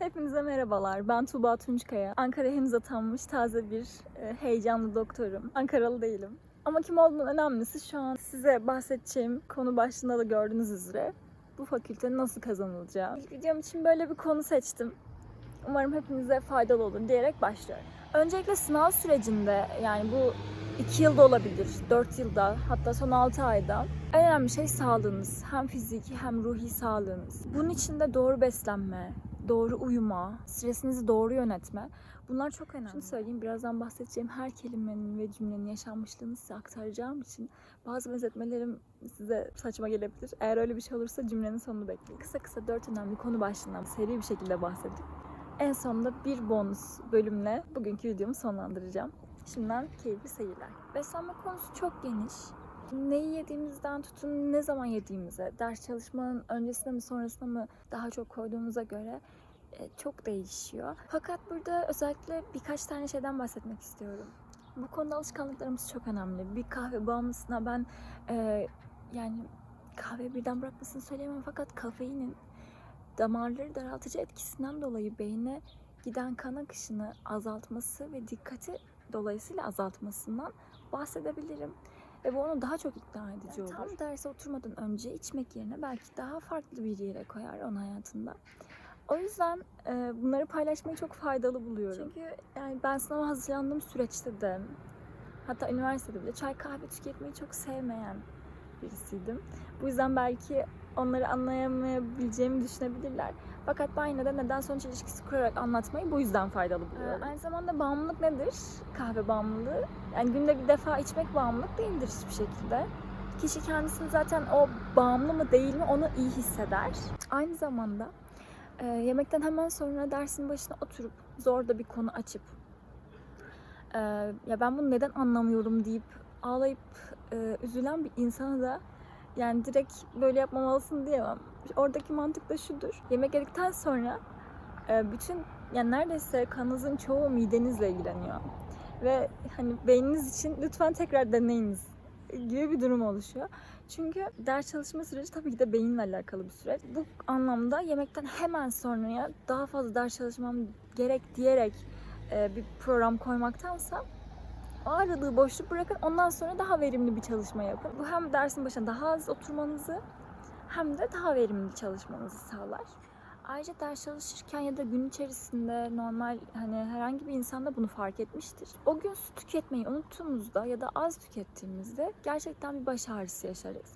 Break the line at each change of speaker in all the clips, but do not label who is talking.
Hepinize merhabalar. Ben Tuğba Tunçkaya. Ankara'ya henüz atanmış taze bir heyecanlı doktorum. Ankaralı değilim. Ama kim olduğunun önemlisi şu an size bahsedeceğim konu başlığında da gördüğünüz üzere bu fakültenin nasıl kazanılacağı. İlk videom için böyle bir konu seçtim. Umarım hepinize faydalı olur diyerek başlıyorum. Öncelikle sınav sürecinde, yani bu 2 yılda olabilir, 4 yılda, hatta son 6 ayda en önemli şey sağlığınız. Hem fiziki hem ruhi sağlığınız. Bunun için de doğru beslenme, doğru uyuma, stresinizi doğru yönetme. Bunlar çok önemli. Şunu söyleyeyim, birazdan bahsedeceğim her kelimenin ve cümlenin yaşanmışlığını size aktaracağım için bazı benzetmelerim size saçma gelebilir. Eğer öyle bir şey olursa cümlenin sonunu bekleyin. Kısa kısa 4 önemli konu başlığından seri bir şekilde bahsedip en sonunda bir bonus bölümle bugünkü videomu sonlandıracağım. Şimdiden keyifli seyirler. Beslenme konusu çok geniş. Neyi yediğimizden tutun ne zaman yediğimize, ders çalışmanın öncesinde mi sonrasında mı daha çok koyduğumuza göre çok değişiyor. Fakat burada özellikle birkaç tane şeyden bahsetmek istiyorum. Bu konuda alışkanlıklarımız çok önemli. Bir kahve bağımlısına ben yani kahve birden bırakmasını söyleyemem, fakat kafeinin damarları daraltıcı etkisinden dolayı beyne giden kan akışını azaltması ve dikkati dolayısıyla azaltmasından bahsedebilirim. Ve bu onu daha çok ikna edici olur. Tam derse oturmadan önce içmek yerine belki daha farklı bir yere koyar onun hayatında. O yüzden bunları paylaşmayı çok faydalı buluyorum. Çünkü yani ben sınava hazırlandığım süreçte de, hatta üniversitede bile çay kahve tüketmeyi çok sevmeyen birisiydim. Bu yüzden belki onları anlayamayabileceğimi düşünebilirler. Fakat ben yine de neden sonuç ilişkisi kurarak anlatmayı bu yüzden faydalı buluyorum. Aynı zamanda bağımlılık nedir? Kahve bağımlılığı. Yani günde bir defa içmek bağımlılık değildir hiçbir şekilde. Kişi kendisini zaten o bağımlı mı değil mi onu iyi hisseder. Aynı zamanda yemekten hemen sonra dersin başına oturup zor da bir konu açıp ya ben bunu neden anlamıyorum deyip ağlayıp üzülen bir insana da yani direkt böyle yapmamalısın diyemem. Oradaki mantık da şudur. Yemek yedikten sonra bütün, yani neredeyse kanınızın çoğu midenizle ilgileniyor. Ve hani beyniniz için lütfen tekrar deneyiniz gibi bir durum oluşuyor. Çünkü ders çalışma süreci tabii ki de beyinle alakalı bir süreç. Bu anlamda yemekten hemen sonraya daha fazla ders çalışmam gerek diyerek bir program koymaktansa o aradığı boşluk bırakın, ondan sonra daha verimli bir çalışma yapın. Bu hem dersin başına daha az oturmanızı hem de daha verimli çalışmanızı sağlar. Ayrıca ders çalışırken ya da gün içerisinde normal hani herhangi bir insan da bunu fark etmiştir. O gün su tüketmeyi unuttuğumuzda ya da az tükettiğimizde gerçekten bir baş ağrısı yaşarız.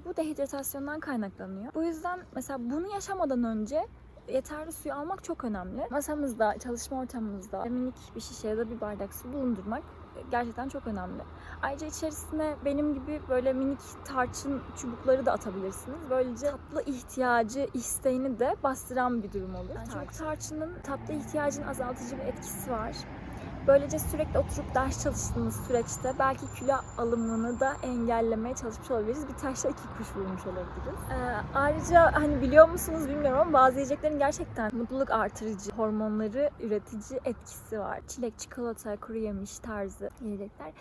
Bu dehidratasyondan kaynaklanıyor. Bu yüzden mesela bunu yaşamadan önce yeterli suyu almak çok önemli. Masamızda, çalışma ortamımızda minik bir şişe ya da bir bardak su bulundurmak gerçekten çok önemli. Ayrıca içerisine benim gibi böyle minik tarçın çubukları da atabilirsiniz. Böylece tatlı ihtiyacı, isteğini de bastıran bir durum olur. Yani çok tarçının tatlı ihtiyacının azaltıcı bir etkisi var. Böylece sürekli oturup ders çalıştığımız süreçte belki kilo alımını da engellemeye çalışmış olabiliriz. Bir taşla iki kuş vurmuş olabiliriz. Ayrıca hani biliyor musunuz bilmiyorum ama bazı yiyeceklerin gerçekten mutluluk artırıcı, hormonları üretici etkisi var. Çilek, çikolata, kuru yemiş tarzı yiyecekler.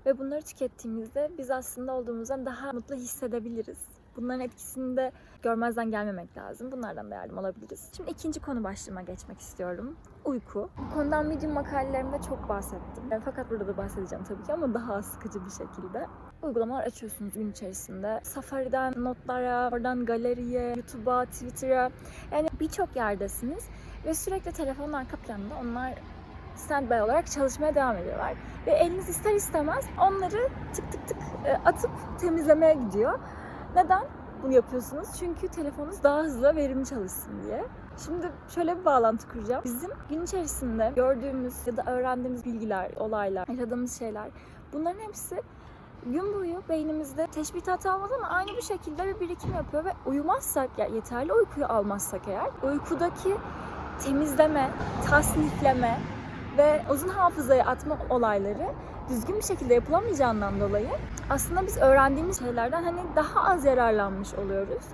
Ve bunları tükettiğimizde biz aslında olduğumuzdan daha mutlu hissedebiliriz. Bunların etkisini de görmezden gelmemek lazım. Bunlardan da yardım alabiliriz. Şimdi ikinci konu başlığıma geçmek istiyorum. Uyku. Bu konudan Medium makalelerimde çok bahsettim. Fakat burada da bahsedeceğim tabii ki ama daha sıkıcı bir şekilde. Uygulamalar açıyorsunuz gün içerisinde. Safari'den notlara, oradan galeriye, YouTube'a, Twitter'a, yani birçok yerdesiniz. Ve sürekli telefonun arka planında onlar standby olarak çalışmaya devam ediyorlar. Ve eliniz ister istemez onları tık tık tık atıp temizlemeye gidiyor. Neden bunu yapıyorsunuz? Çünkü telefonunuz daha hızlı ve verimli çalışsın diye. Şimdi şöyle bir bağlantı kuracağım. Bizim gün içerisinde gördüğümüz ya da öğrendiğimiz bilgiler, olaylar, yaşadığımız şeyler, bunların hepsi gün boyu beynimizde teşbihat almaz ama aynı bir şekilde bir birikim yapıyor ve uyumazsak, yani yeterli uykuyu almazsak eğer, uykudaki temizleme, tasnifleme ve uzun hafızaya atma olayları düzgün bir şekilde yapılamayacağından dolayı aslında biz öğrendiğimiz şeylerden hani daha az yararlanmış oluyoruz.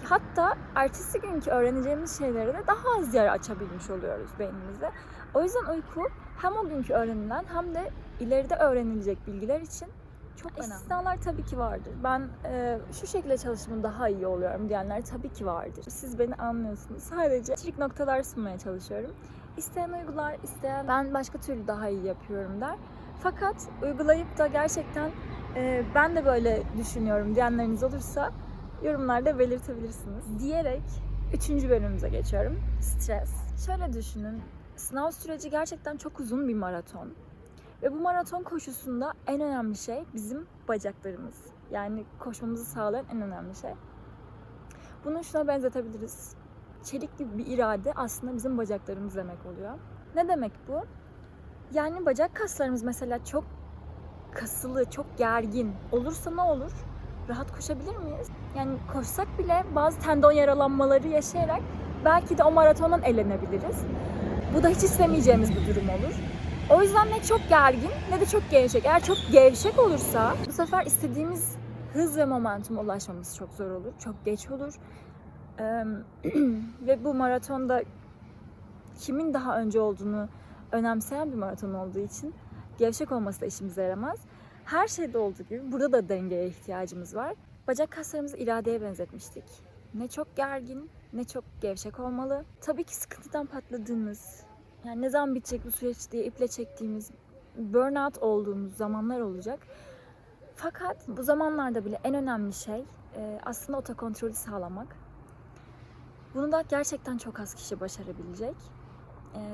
Hatta ertesi günkü öğreneceğimiz şeylere de daha az yer açabilmiş oluyoruz beynimizde. O yüzden uyku hem o günkü öğrenilen hem de ileride öğrenilecek bilgiler için çok önemli. İstisnalar tabii ki vardır. Ben şu şekilde çalışımın daha iyi oluyorum diyenler tabii ki vardır. Siz beni anlıyorsunuz. Sadece trik noktalar sunmaya çalışıyorum. İsteyen uygular, isteyen ben başka türlü daha iyi yapıyorum der. Fakat uygulayıp da gerçekten ben de böyle düşünüyorum diyenleriniz olursa yorumlarda belirtebilirsiniz. Diyerek 3. bölümümüze geçiyorum. Stres. Şöyle düşünün. Sınav süreci gerçekten çok uzun bir maraton. Ve bu maraton koşusunda en önemli şey bizim bacaklarımız. Yani koşmamızı sağlayan en önemli şey. Bunu şuna benzetebiliriz. Çelik gibi bir irade aslında bizim bacaklarımız demek oluyor. Ne demek bu? Yani bacak kaslarımız mesela çok kasılı, çok gergin olursa ne olur? Rahat koşabilir miyiz? Yani koşsak bile bazı tendon yaralanmaları yaşayarak belki de o maratondan elenebiliriz. Bu da hiç istemeyeceğimiz bir durum olur. O yüzden ne çok gergin ne de çok gevşek. Eğer çok gevşek olursa bu sefer istediğimiz hız ve momentuma ulaşmamız çok zor olur. Çok geç olur. Ve bu maratonda kimin daha önce olduğunu önemseyen bir maraton olduğu için gevşek olması da işimize yaramaz. Her şeyde olduğu gibi burada da dengeye ihtiyacımız var. Bacak kaslarımızı iradeye benzetmiştik. Ne çok gergin ne çok gevşek olmalı. Tabii ki sıkıntıdan patladığımız, yani ne zaman bitecek bu süreç diye iple çektiğimiz, burnout olduğumuz zamanlar olacak. Fakat bu zamanlarda bile en önemli şey aslında otokontrolü sağlamak. Bunu da gerçekten çok az kişi başarabilecek.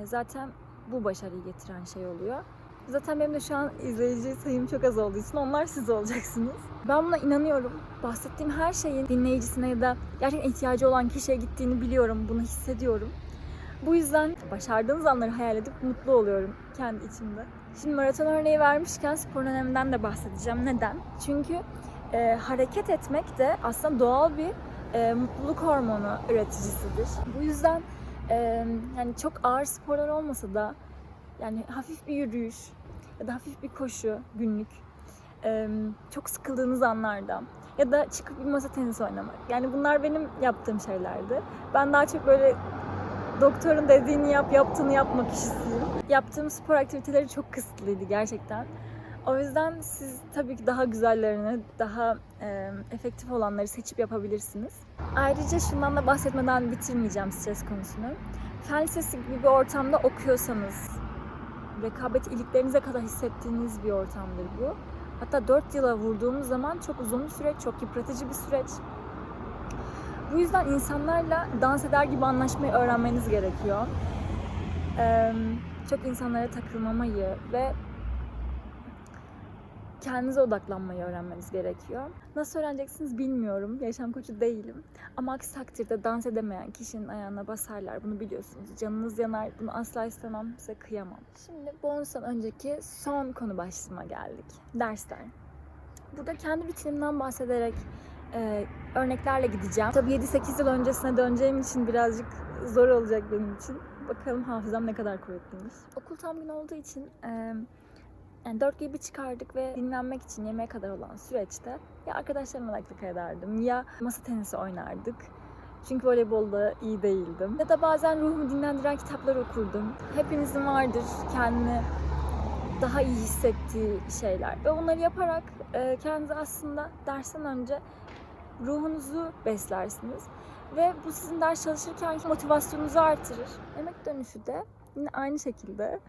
Zaten bu başarıyı getiren şey oluyor. Zaten benim de şu an izleyici sayım çok az olduğu için onlar siz olacaksınız. Ben buna inanıyorum. Bahsettiğim her şeyin dinleyicisine ya da gerçekten ihtiyacı olan kişiye gittiğini biliyorum. Bunu hissediyorum. Bu yüzden başardığınız anları hayal edip mutlu oluyorum kendi içimde. Şimdi maraton örneği vermişken sporun öneminden de bahsedeceğim. Neden? Çünkü hareket etmek de aslında doğal bir mutluluk hormonu üreticisidir. Bu yüzden yani çok ağır sporlar olmasa da yani hafif bir yürüyüş ya da hafif bir koşu günlük, çok sıkıldığınız anlarda ya da çıkıp bir masa tenisi oynamak. Yani bunlar benim yaptığım şeylerdi. Ben daha çok böyle doktorun dediğini yap, yaptığını yapma kişisiyim. Yaptığım spor aktiviteleri çok kısıtlıydı gerçekten. O yüzden siz tabii ki daha güzellerini, daha efektif olanları seçip yapabilirsiniz. Ayrıca şundan da bahsetmeden bitirmeyeceğim stres konusunu. Fen lisesi gibi bir ortamda okuyorsanız, rekabet iliklerinize kadar hissettiğiniz bir ortamdır bu. Hatta 4 yıla vurduğumuz zaman çok uzun bir süreç, çok yıpratıcı bir süreç. Bu yüzden insanlarla dans eder gibi anlaşmayı öğrenmeniz gerekiyor. Çok insanlara takılmamayı ve kendinize odaklanmayı öğrenmeniz gerekiyor. Nasıl öğreneceksiniz bilmiyorum. Yaşam koçu değilim. Ama aksi takdirde dans edemeyen kişinin ayağına basarlar. Bunu biliyorsunuz. Canınız yanar. Bunu asla istemem. Size kıyamam. Şimdi bonustan önceki son konu başlığıma geldik. Dersler. Burada kendi rutinimden bahsederek örneklerle gideceğim. Tabii 7-8 yıl öncesine döneceğim için birazcık zor olacak benim için. Bakalım hafızam ne kadar kuvvetliymiş. Okul tam gün olduğu için yani 4 gibi çıkardık ve dinlenmek için yemeğe kadar olan süreçte ya arkadaşlarımla aktivite ederdim ya masa tenisi oynardık. Çünkü voleybolda iyi değildim. Ya da bazen ruhumu dinlendiren kitaplar okurdum. Hepimizin vardır kendini daha iyi hissettiği şeyler. Ve onları yaparak kendinizi aslında dersten önce ruhunuzu beslersiniz. Ve bu sizin ders çalışırken motivasyonunuzu artırır. Yemek dönüşü de yine aynı şekilde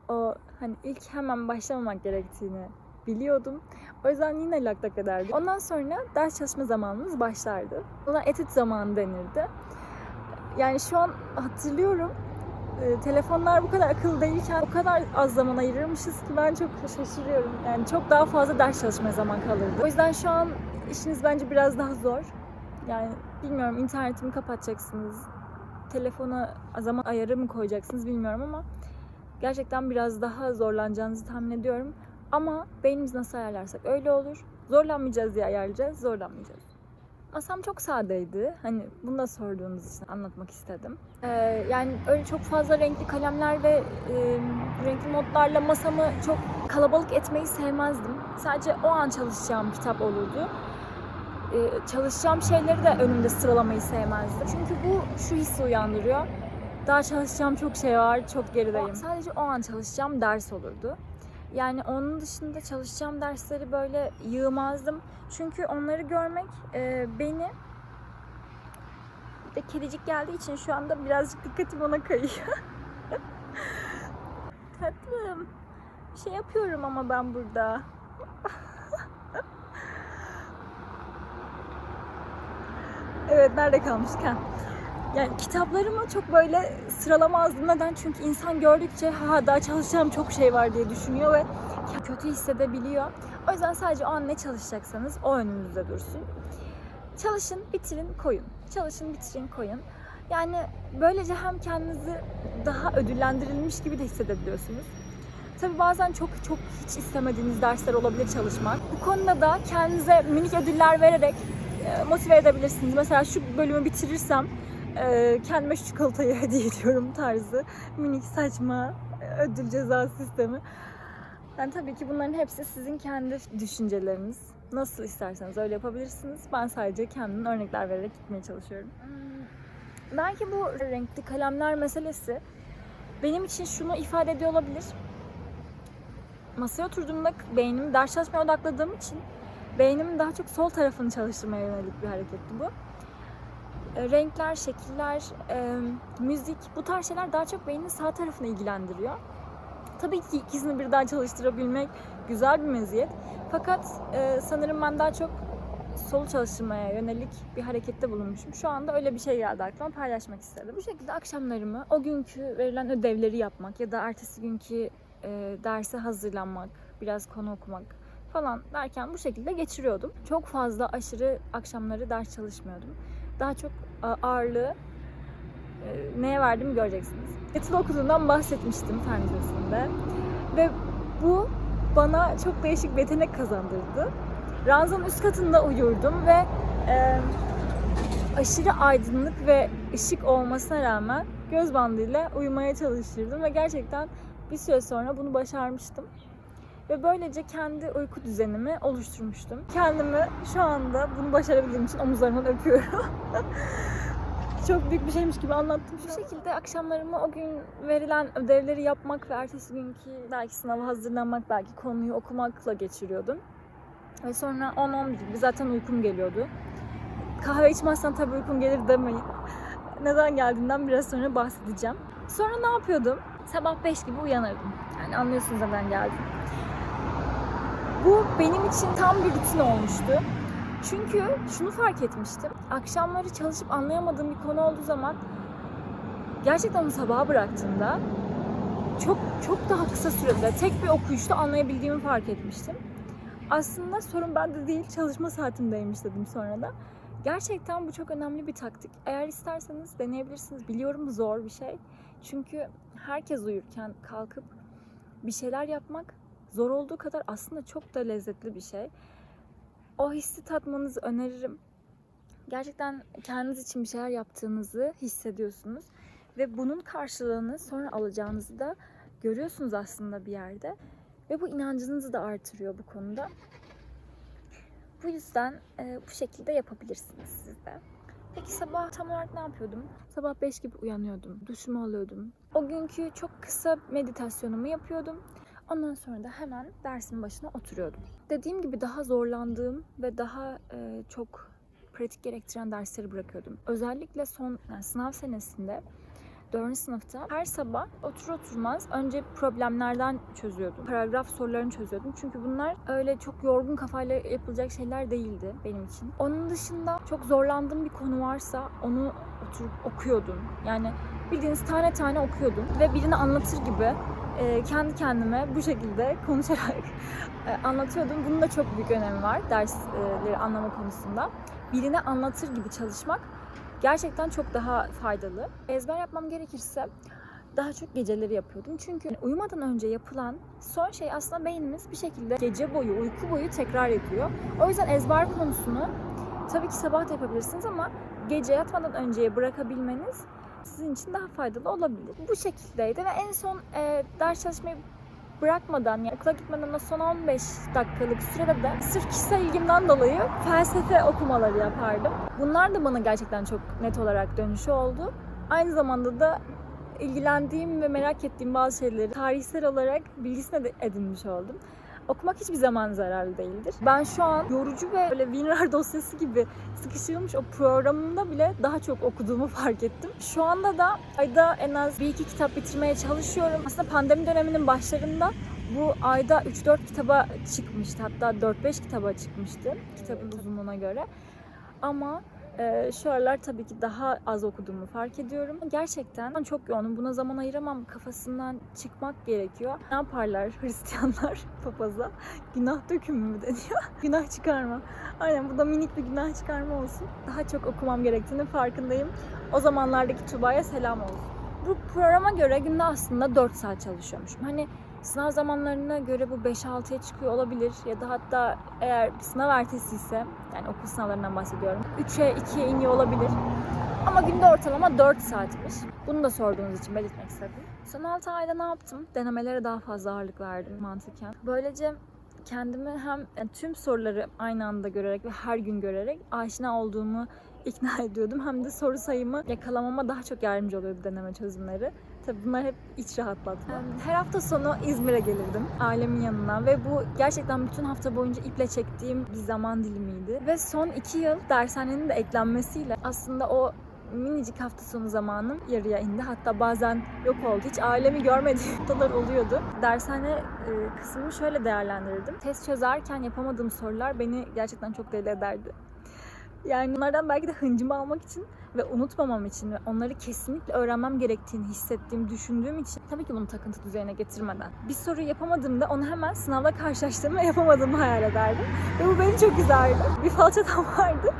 o hani ilk hemen başlamamak gerektiğini biliyordum. O yüzden yine lak lak ederdim. Ondan sonra ders çalışma zamanımız başlardı. Buna etüt zamanı denirdi. Yani şu an hatırlıyorum. Telefonlar bu kadar akıllı değilken o kadar az zaman ayırırmışız ki ben çok şaşırıyorum. Yani çok daha fazla ders çalışmaya zaman kalırdı. O yüzden şu an işiniz bence biraz daha zor. Yani bilmiyorum, internetimi kapatacaksınız, telefona zaman ayarı mı koyacaksınız bilmiyorum ama gerçekten biraz daha zorlanacağınızı tahmin ediyorum. Ama beynimiz nasıl ayarlarsak öyle olur. Zorlanmayacağız diye ayarlayacağız, zorlanmayacağız. Masam çok sadeydi. Hani bunu da sorduğunuz için anlatmak istedim. Yani öyle çok fazla renkli kalemler ve renkli notlarla masamı çok kalabalık etmeyi sevmezdim. Sadece o an çalışacağım kitap olurdu. Çalışacağım şeyleri de önümde sıralamayı sevmezdim. Çünkü bu şu hissi uyandırıyor. Daha çalışacağım çok şey var, çok gerideyim. Sadece o an çalışacağım ders olurdu. Yani onun dışında çalışacağım dersleri böyle yığmazdım. Çünkü onları görmek beni... Bir de kedicik geldiği için şu anda birazcık dikkatim ona kayıyor. Tatlım. Bir şey yapıyorum ama ben burada. Evet, nerede kalmıştık? Yani kitaplarımı çok böyle sıralamazdım. Neden? Çünkü insan gördükçe daha çalışacağım çok şey var diye düşünüyor ve kötü hissedebiliyor. O yüzden sadece o an ne çalışacaksanız o önünüzde dursun. Çalışın, bitirin, koyun. Çalışın, bitirin, koyun. Yani böylece hem kendinizi daha ödüllendirilmiş gibi de hissedebiliyorsunuz. Tabii bazen çok hiç istemediğiniz dersler olabilir çalışmak. Bu konuda da kendinize minik ödüller vererek motive edebilirsiniz. Mesela şu bölümü bitirirsem kendime şu çikolatayı hediye ediyorum tarzı minik saçma ödül ceza sistemi. Yani tabii ki bunların hepsi sizin kendi düşünceleriniz. Nasıl isterseniz öyle yapabilirsiniz. Ben sadece kendimden örnekler vererek gitmeye çalışıyorum. Belki bu renkli kalemler meselesi benim için şunu ifade ediyor olabilir. Masaya oturduğumda beynimi ders çalışmaya odakladığım için beynimin daha çok sol tarafını çalıştırmaya yönelik bir hareketti bu. Renkler, şekiller, müzik, bu tarz şeyler daha çok beynin sağ tarafını ilgilendiriyor. Tabii ki ikisini birden çalıştırabilmek güzel bir meziyet. Fakat sanırım ben daha çok sol çalıştırmaya yönelik bir harekette bulunmuşum. Şu anda öyle bir şey geldi aklıma, paylaşmak istedim. Bu şekilde akşamlarımı o günkü verilen ödevleri yapmak ya da ertesi günkü derse hazırlanmak, biraz konu okumak falan derken bu şekilde geçiriyordum. Çok fazla aşırı akşamları ders çalışmıyordum. Daha çok ağırlığı neye verdiğimi göreceksiniz. Yatılı okuduğumdan bahsetmiştim fen lisesinde. Ve bu bana çok değişik bir yetenek kazandırdı. Ranzanın üst katında uyurdum ve aşırı aydınlık ve ışık olmasına rağmen göz bandıyla uyumaya çalışırdım ve gerçekten bir süre sonra bunu başarmıştım. Ve böylece kendi uyku düzenimi oluşturmuştum. Kendimi şu anda bunu başarabildiğim için omuzlarımdan öpüyorum. Çok büyük bir şeymiş gibi anlattım. Bu şekilde akşamlarımı o gün verilen ödevleri yapmak ve ertesi günkü belki sınava hazırlanmak, belki konuyu okumakla geçiriyordum. Ve sonra 10-11 gibi zaten uykum geliyordu. Kahve içmezsen tabii uykum gelir demeyin. Neden geldiğinden biraz sonra bahsedeceğim. Sonra ne yapıyordum? Sabah 5 gibi uyanırdım. Yani anlıyorsunuz neden geldim. Bu benim için tam bir rutin olmuştu. Çünkü şunu fark etmiştim. Akşamları çalışıp anlayamadığım bir konu olduğu zaman gerçekten onu sabaha bıraktığımda çok daha kısa sürede tek bir okuyuşta anlayabildiğimi fark etmiştim. Aslında sorun bende değil, çalışma saatimdeymiş dedim sonra da. Gerçekten bu çok önemli bir taktik. Eğer isterseniz deneyebilirsiniz. Biliyorum zor bir şey. Çünkü herkes uyurken kalkıp bir şeyler yapmak zor olduğu kadar aslında çok da lezzetli bir şey. O hissi tatmanızı öneririm. Gerçekten kendiniz için bir şeyler yaptığınızı hissediyorsunuz. Ve bunun karşılığını sonra alacağınızı da görüyorsunuz aslında bir yerde. Ve bu inancınızı da artırıyor bu konuda. Bu yüzden bu şekilde yapabilirsiniz siz de. Peki sabah tam olarak ne yapıyordum? Sabah 5 gibi uyanıyordum. Duşumu alıyordum. O günkü çok kısa meditasyonumu yapıyordum. Ondan sonra da hemen dersin başına oturuyordum. Dediğim gibi daha zorlandığım ve daha çok pratik gerektiren dersleri bırakıyordum. Özellikle sınav senesinde 4. sınıfta her sabah otur oturmaz önce problemlerden çözüyordum. Paragraf sorularını çözüyordum. Çünkü bunlar öyle çok yorgun kafayla yapılacak şeyler değildi benim için. Onun dışında çok zorlandığım bir konu varsa onu oturup okuyordum. Yani bildiğiniz tane tane okuyordum. Ve birini anlatır gibi kendi kendime bu şekilde konuşarak anlatıyordum. Bunun da çok büyük önemi var dersleri anlama konusunda. Birini anlatır gibi çalışmak gerçekten çok daha faydalı. Ezber yapmam gerekirse daha çok geceleri yapıyordum. Çünkü uyumadan önce yapılan son şey aslında beynimiz bir şekilde gece boyu, uyku boyu tekrar ediyor. O yüzden ezber konusunu tabii ki sabah da yapabilirsiniz ama gece yatmadan önceye bırakabilmeniz sizin için daha faydalı olabilir. Bu şekildeydi ve en son ders çalışmayı bırakmadan, yani okula gitmeden son 15 dakikalık sürede de sırf kişisel ilgimden dolayı felsefe okumaları yapardım. Bunlar da bana gerçekten çok net olarak dönüşü oldu. Aynı zamanda da ilgilendiğim ve merak ettiğim bazı şeyleri tarihsel olarak bilgisine de edinmiş oldum. Okumak hiçbir zaman zararlı değildir. Ben şu an yorucu ve böyle WinRAR dosyası gibi sıkıştırılmış o programımda bile daha çok okuduğumu fark ettim. Şu anda da ayda en az 1-2 kitap bitirmeye çalışıyorum. Aslında pandemi döneminin başlarında bu ayda 3-4 kitaba çıkmıştı. Hatta 4-5 kitaba çıkmıştı kitabın uzunluğuna göre. Ama şu aralar tabii ki daha az okuduğumu fark ediyorum. Gerçekten çok yoğunum. Buna zaman ayıramam. Kafasından çıkmak gerekiyor. Ne yaparlar Hristiyanlar papaza? Günah dökümü mü deniyor? Günah çıkarma. Aynen, bu da minik bir günah çıkarma olsun. Daha çok okumam gerektiğini farkındayım. O zamanlardaki Tuba'ya selam olsun. Bu programa göre günde aslında 4 saat çalışıyormuşum. Hani sınav zamanlarına göre bu 5-6'ya çıkıyor olabilir ya da hatta eğer bir sınav ertesi ise, yani okul sınavlarından bahsediyorum, 3'e 2'ye iniyor olabilir. Ama günde ortalama 4 saatmiş. Bunu da sorduğunuz için belirtmek istedim. Son 6 ayda ne yaptım? Denemelere daha fazla ağırlık verdim mantıken. Böylece kendimi hem tüm soruları aynı anda görerek ve her gün görerek aşina olduğumu ikna ediyordum. Hem de soru sayımı yakalamama daha çok yardımcı oluyordu deneme çözümleri. Tabii bunlar hep iç rahatlatma. Her hafta sonu İzmir'e gelirdim ailemin yanına ve bu gerçekten bütün hafta boyunca iple çektiğim bir zaman dilimiydi. Ve son 2 yıl dershanenin de eklenmesiyle aslında o minicik hafta sonu zamanım yarıya indi. Hatta bazen yok oldu. Hiç ailemi görmediğim haftalar oluyordu. Dershane kısmını şöyle değerlendirirdim. Test çözerken yapamadığım sorular beni gerçekten çok deli ederdi. Yani bunlardan belki de hıncımı almak için ve unutmamam için ve onları kesinlikle öğrenmem gerektiğini hissettiğim, düşündüğüm için tabii ki bunu takıntı düzeyine getirmeden. Bir soruyu yapamadığımda onu hemen sınavda karşılaştığımı ve yapamadığımı hayal ederdim. Ve bu beni çok üzerdi. Bir falçatam vardı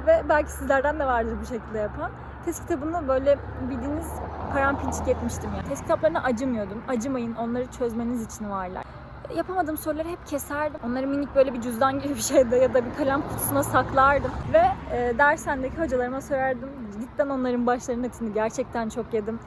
ve belki sizlerden de vardır bu şekilde yapan. Test kitabını böyle bildiğiniz paramparçık etmiştim yani. Test kitaplarına acımıyordum. Acımayın, onları çözmeniz için varlar. Yapamadığım soruları hep keserdim. Onları minik böyle bir cüzdan gibi bir şeyde ya da bir kalem kutusuna saklardım. Ve dershanedeki hocalarıma sorardım. Cidden onların başlarının etini gerçekten çok yedim.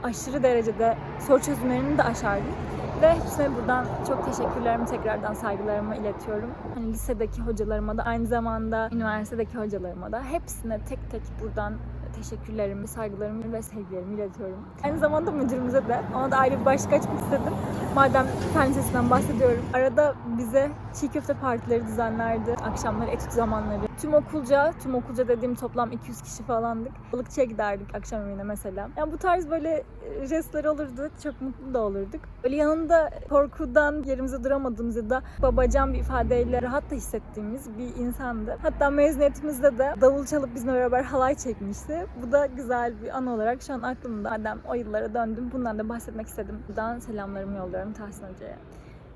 Aşırı derecede soru çözümlerini de aşardım. Ve hepsine buradan çok teşekkürlerimi, tekrardan saygılarımı iletiyorum. Hani lisedeki hocalarıma da, aynı zamanda üniversitedeki hocalarıma da hepsine tek tek buradan teşekkürlerimi, saygılarımı ve sevgilerimi iletiyorum. Aynı zamanda müdürümüze de, ona da ayrı bir başlık açmak istedim. Madem fen lisesinden bahsediyorum. Arada bize çiğ köfte partileri düzenlerdi. Akşamları etüt zamanları. Tüm okulca dediğim toplam 200 kişi falandık. Balıkçıya giderdik akşam yemeğine mesela. Yani bu tarz böyle jestler olurdu. Çok mutlu da olurduk. Böyle yanında korkudan yerimize duramadığımız ya da babacan bir ifadeyle rahat da hissettiğimiz bir insandı. Hatta mezuniyetimizde de davul çalıp bizimle beraber halay çekmişti. Bu da güzel bir an olarak şu an aklımda. Madem o yıllara döndüm, bundan da bahsetmek istedim. Buradan selamlarımı yolluyorum Tahsin Hoca'ya.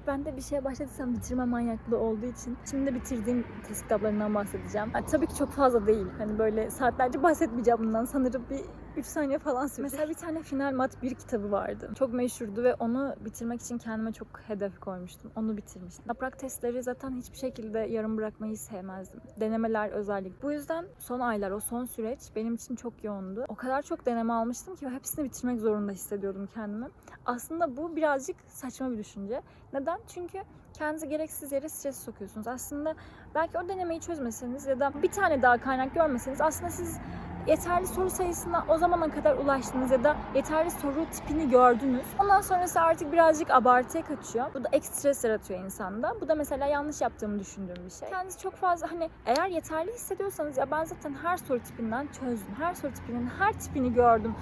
Ben de bir şeye başladıysam bitirme manyaklığı olduğu için şimdi bitirdiğim test kitaplarından bahsedeceğim. Yani tabii ki çok fazla değil. Hani böyle saatlerce bahsetmeyeceğim bundan. Sanırım bir 3 saniye falan sürdü. Mesela bir tane Final Mat 1 kitabı vardı. Çok meşhurdu ve onu bitirmek için kendime çok hedef koymuştum. Onu bitirmiştim. Yaprak testleri zaten hiçbir şekilde yarım bırakmayı sevmezdim. Denemeler özellikle. Bu yüzden son aylar, o son süreç benim için çok yoğundu. O kadar çok deneme almıştım ki hepsini bitirmek zorunda hissediyordum kendimi. Aslında bu birazcık saçma bir düşünce. Neden? Çünkü kendinizi gereksiz yere stres sokuyorsunuz. Aslında belki o denemeyi çözmeseniz ya da bir tane daha kaynak görmeseniz aslında siz yeterli soru sayısına o zamana kadar ulaştınız ya da yeterli soru tipini gördünüz. Ondan sonrası artık birazcık abartıya kaçıyor. Bu da ek stres yaratıyor insanda. Bu da mesela yanlış yaptığımı düşündüğüm bir şey. Kendinizi çok fazla eğer yeterli hissediyorsanız ya ben zaten her soru tipinden çözdüm. Her soru tipinin her tipini gördüm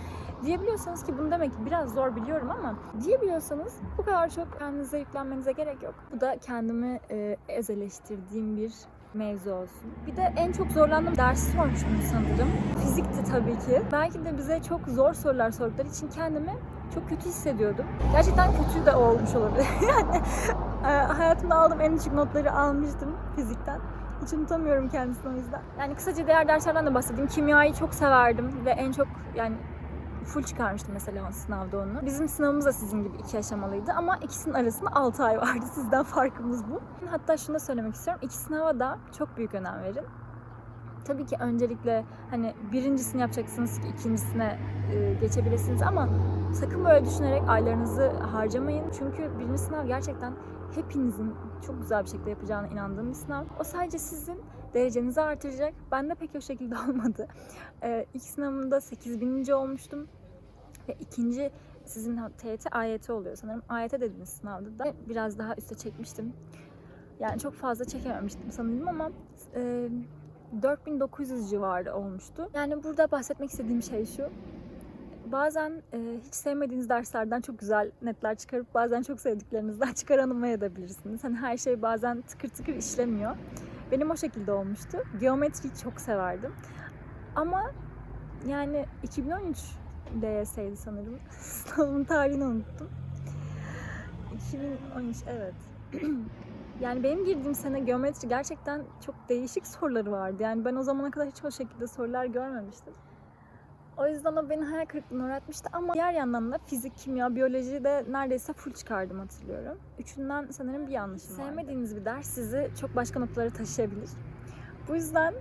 diyebiliyorsanız ki bunu demek ki biraz zor biliyorum ama diyebiliyorsanız bu kadar çok kendinize yüklenmenize gerek yok. Bu da kendimi ezeleştirdiğim bir mevzu olsun. Bir de en çok zorlandığım dersi sormuştum sanırım. Fizikti tabii ki. Belki de bize çok zor sorular sordukları için kendimi çok kötü hissediyordum. Gerçekten kötü de olmuş olabilir. Yani hayatımda aldığım en düşük notları almıştım fizikten. Hiç unutamıyorum kendisini o yüzden. Yani kısaca diğer derslerden de bahsedeyim. Kimyayı çok severdim ve en çok full çıkarmıştım mesela sınavda onu. Bizim sınavımız da sizin gibi 2 aşamalıydı ama ikisinin arasında 6 ay vardı. Sizden farkımız bu. Hatta şunu da söylemek istiyorum. 2 sınava da çok büyük önem verin. Tabii ki öncelikle birincisini yapacaksınız ki ikincisine geçebilirsiniz ama sakın böyle düşünerek aylarınızı harcamayın. Çünkü birinci sınav gerçekten hepinizin çok güzel bir şekilde yapacağına inandığım bir sınav. O sadece sizin derecenizi artıracak. Ben de pek o şekilde olmadı. İlk sınavımda 8000. olmuştum. Ve ikinci sizin TYT, AYT oluyor sanırım. AYT dediğiniz sınavda da biraz daha üste çekmiştim. Yani çok fazla çekememiştim sanırım ama 4900 civarı olmuştu. Yani burada bahsetmek istediğim şey şu. Bazen hiç sevmediğiniz derslerden çok güzel netler çıkarıp bazen çok sevdiklerinizden çıkaramayabilirsiniz. Hani her şey bazen tıkır tıkır işlemiyor. Benim o şekilde olmuştu. Geometriyi çok severdim. Ama yani 2013 DYS'ydi sanırım. Sınavın tarihini unuttum. 2013, evet. Yani benim girdiğim sene geometri gerçekten çok değişik soruları vardı. Yani ben o zamana kadar hiç o şekilde sorular görmemiştim. O yüzden o beni hayal kırıklığına uğratmıştı ama diğer yandan da fizik, kimya, biyoloji de neredeyse full çıkardım hatırlıyorum. Üçünden sanırım bir yanlışım vardı. Sevmediğiniz bir ders sizi çok başka noktalara taşıyabilir. Bu yüzden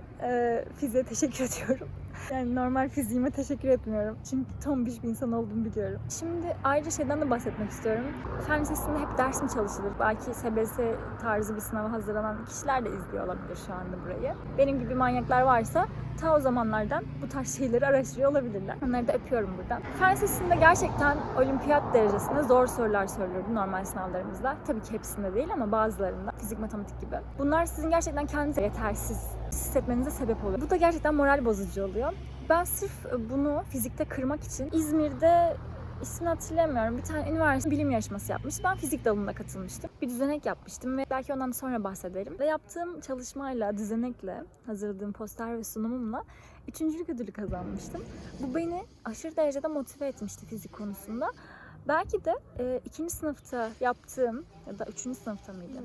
fiziğe teşekkür ediyorum. Yani normal fiziğime teşekkür etmiyorum. Çünkü tombiş bir insan olduğumu biliyorum. Şimdi ayrıca şeyden de bahsetmek istiyorum. Fen lisesinde hep ders mi çalışılır? Belki SBS tarzı bir sınava hazırlanan kişiler de izliyor olabilir şu anda burayı. Benim gibi manyaklar varsa ta o zamanlardan bu tarz şeyleri araştırıyor olabilirler. Onları da öpüyorum buradan. Fen lisesinde gerçekten olimpiyat derecesinde zor sorular soruluyordu normal sınavlarımızda. Tabii ki hepsinde değil ama bazılarında. Fizik, matematik gibi. Bunlar sizin gerçekten kendinize yetersiz hissetmenize sebep oluyor. Bu da gerçekten moral bozucu oluyor. Ben sırf bunu fizikte kırmak için İzmir'de ismini hatırlamıyorum. Bir tane üniversite bilim yarışması yapmış. Ben fizik dalında katılmıştım. Bir düzenek yapmıştım ve belki ondan sonra bahsederim. Ve yaptığım çalışmayla, düzenekle, hazırladığım poster ve sunumumla 3. ödülü kazanmıştım. Bu beni aşırı derecede motive etmişti fizik konusunda. Belki de 2. sınıfta yaptığım ya da 3. sınıfta mıydı?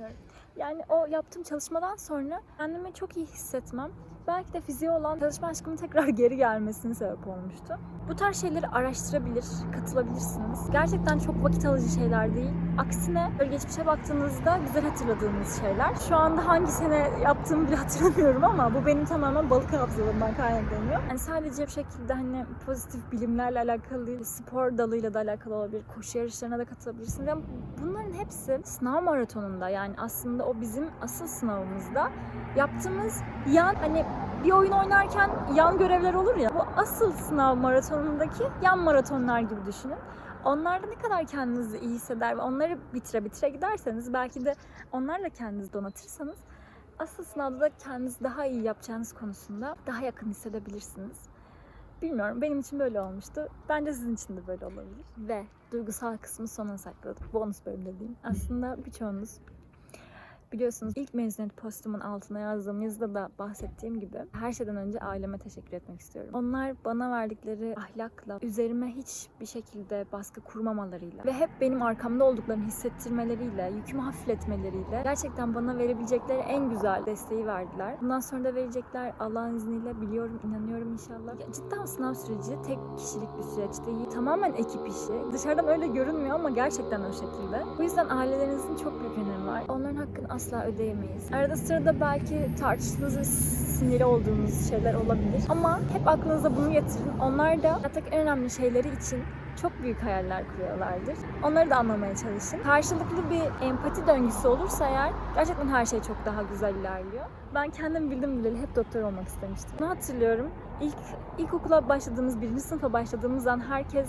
Yani o yaptığım çalışmadan sonra kendimi çok iyi hissetmem, belki de fiziğe olan çalışma aşkımın tekrar geri gelmesine sebep olmuştu. Bu tarz şeyleri araştırabilir, katılabilirsiniz. Gerçekten çok vakit alıcı şeyler değil. Aksine böyle geçmişe baktığınızda güzel hatırladığınız şeyler. Şu anda hangi sene yaptığımı bile hatırlamıyorum ama bu benim tamamen balık hafızalığımdan kaynaklanıyor. Yani sadece bir şekilde hani pozitif bilimlerle alakalı değil, spor dalıyla da alakalı olabilir, koşu yarışlarına da katılabilirsiniz. Yani bunların hepsi sınav maratonunda, yani aslında o bizim asıl sınavımızda yaptığımız yan, hani bir oyun oynarken yan görevler olur ya, bu asıl sınav maratonundaki yan maratonlar gibi düşünün. Onlarda ne kadar kendinizi iyi hisseder ve onları bitire giderseniz, belki de onlarla kendinizi donatırsanız asıl sınavda da kendinizi daha iyi yapacağınız konusunda daha yakın hissedebilirsiniz. Bilmiyorum, benim için böyle olmuştu. Bence sizin için de böyle olabilir. Ve duygusal kısmı sona sakladım. Bonus bölüm dediğim. Aslında birçoğunuz biliyorsunuz, ilk mezuniyet postumun altına yazdığım yazıda da bahsettiğim gibi her şeyden önce aileme teşekkür etmek istiyorum. Onlar bana verdikleri ahlakla, üzerime hiçbir şekilde baskı kurmamalarıyla ve hep benim arkamda olduklarını hissettirmeleriyle, yükümü hafifletmeleriyle gerçekten bana verebilecekleri en güzel desteği verdiler. Bundan sonra da verecekler Allah'ın izniyle, biliyorum, inanıyorum inşallah. Ya cidden sınav süreci tek kişilik bir süreç değil. Tamamen ekip işi. Dışarıdan öyle görünmüyor ama gerçekten o şekilde. Bu yüzden ailelerinizin çok büyük önemi var. Onların hakkını asla ödeyemeyiz. Arada sırada belki tartıştığınız, sinirli olduğunuz şeyler olabilir. Ama hep aklınıza bunu getirin. Onlar da hayattaki en önemli şeyleri için çok büyük hayaller kuruyorlardır. Onları da anlamaya çalışın. Karşılıklı bir empati döngüsü olursa eğer gerçekten her şey çok daha güzel ilerliyor. Ben kendim bildim bileli hep doktor olmak istemiştim. Bunu hatırlıyorum. İlkokula başladığımız, 1. sınıfa başladığımız an herkes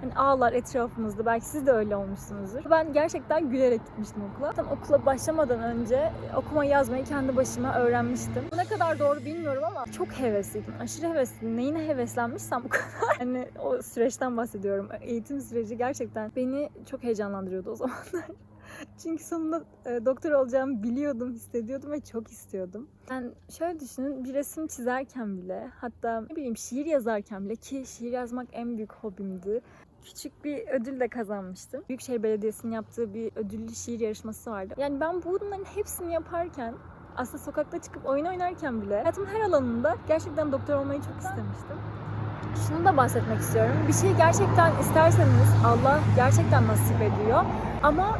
hani ağlar etrafımızda. Belki siz de öyle olmuşsunuzdur. Ben gerçekten gülerek gitmiştim okula. Tam okula başlamadan önce okuma yazmayı kendi başıma öğrenmiştim. Bu ne kadar doğru bilmiyorum ama çok hevesliydim. Aşırı hevesliydim. Neyine heveslenmişsem bu kadar. Hani o süreçten bahsediyorum. Eğitim süreci gerçekten beni çok heyecanlandırıyordu o zamanlar. Çünkü sonunda doktor olacağımı biliyordum, hissediyordum ve çok istiyordum. Yani şöyle düşünün, bir resim çizerken bile, hatta ne bileyim şiir yazarken bile, ki şiir yazmak en büyük hobimdi. Küçük bir ödül de kazanmıştım. Büyükşehir Belediyesi'nin yaptığı bir ödüllü şiir yarışması vardı. Yani ben bunların hepsini yaparken, aslında sokakta çıkıp oyun oynarken bile hayatımın her alanında gerçekten doktor olmayı çok istemiştim. Şunu da bahsetmek istiyorum. Bir şeyi gerçekten isterseniz Allah gerçekten nasip ediyor. Ama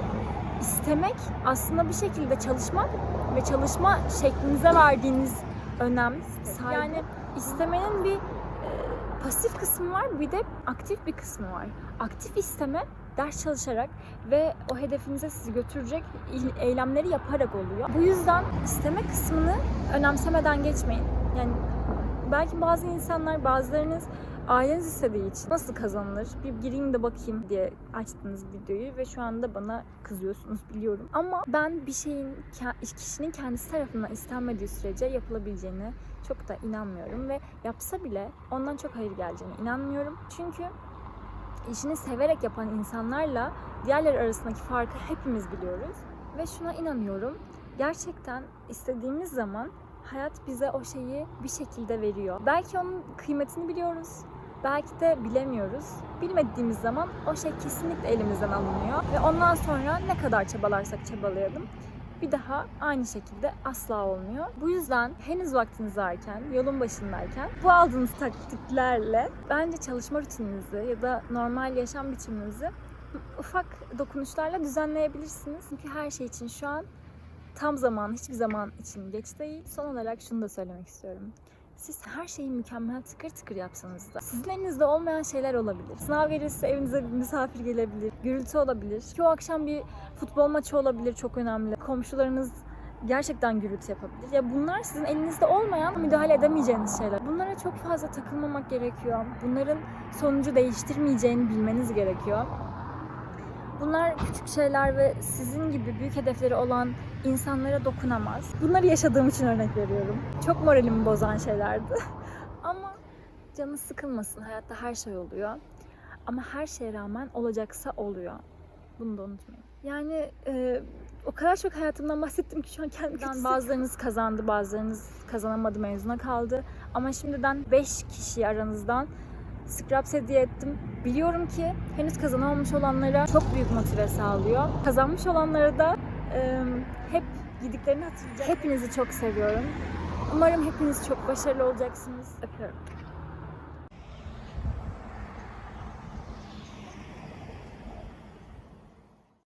İstemek aslında bir şekilde çalışmak ve çalışma şeklinize verdiğiniz önem, saygı. Yani istemenin bir pasif kısmı var, bir de aktif bir kısmı var. Aktif isteme, ders çalışarak ve o hedefinize sizi götürecek eylemleri yaparak oluyor. Bu yüzden isteme kısmını önemsemeden geçmeyin. Yani Belki bazı insanlar, bazılarınız aileniz istediği için nasıl kazanılır bir gireyim de bakayım diye açtınız videoyu ve şu anda bana kızıyorsunuz biliyorum. Ama ben bir şeyin kişinin kendisi tarafından istenmediği sürece yapılabileceğine çok da inanmıyorum ve yapsa bile ondan çok hayır geleceğine inanmıyorum. Çünkü işini severek yapan insanlarla diğerleri arasındaki farkı hepimiz biliyoruz ve şuna inanıyorum. Gerçekten istediğimiz zaman hayat bize o şeyi bir şekilde veriyor. Belki onun kıymetini biliyoruz, belki de bilemiyoruz. Bilmediğimiz zaman o şey kesinlikle elimizden alınıyor ve ondan sonra ne kadar çabalarsak çabalayalım bir daha aynı şekilde asla olmuyor. Bu yüzden henüz vaktiniz varken, yolun başındayken bu aldığınız taktiklerle bence çalışma rutininizi ya da normal yaşam biçiminizi ufak dokunuşlarla düzenleyebilirsiniz. Çünkü her şey için şu an tam zaman, hiçbir zaman için geç değil. Son olarak şunu da söylemek istiyorum. Siz her şeyi mükemmel tıkır tıkır yapsanız da sizin elinizde olmayan şeyler olabilir. Sınav gelirse evinize bir misafir gelebilir, gürültü olabilir. Ki o akşam bir futbol maçı olabilir, çok önemli. Komşularınız gerçekten gürültü yapabilir. Ya bunlar sizin elinizde olmayan, müdahale edemeyeceğiniz şeyler. Bunlara çok fazla takılmamak gerekiyor. Bunların sonucu değiştirmeyeceğini bilmeniz gerekiyor. Bunlar küçük şeyler ve sizin gibi büyük hedefleri olan insanlara dokunamaz. Bunları yaşadığım için örnek veriyorum. Çok moralimi bozan şeylerdi. Ama canı sıkılmasın. Hayatta her şey oluyor. Ama her şeye rağmen olacaksa oluyor. Bunu da unutmayın. Yani o kadar çok hayatımdan bahsettim ki şu an kendimden. Bazılarınız kazandı, bazılarınız kazanamadı, mezuna kaldı. Ama şimdiden 5 kişi aranızdan Scraps hediye ettim. Biliyorum ki henüz kazanamamış olanlara çok büyük motive sağlıyor. Kazanmış olanlara da hep gidiklerini hatırlayacak. Hepinizi çok seviyorum. Umarım hepiniz çok başarılı olacaksınız. Öpüyorum.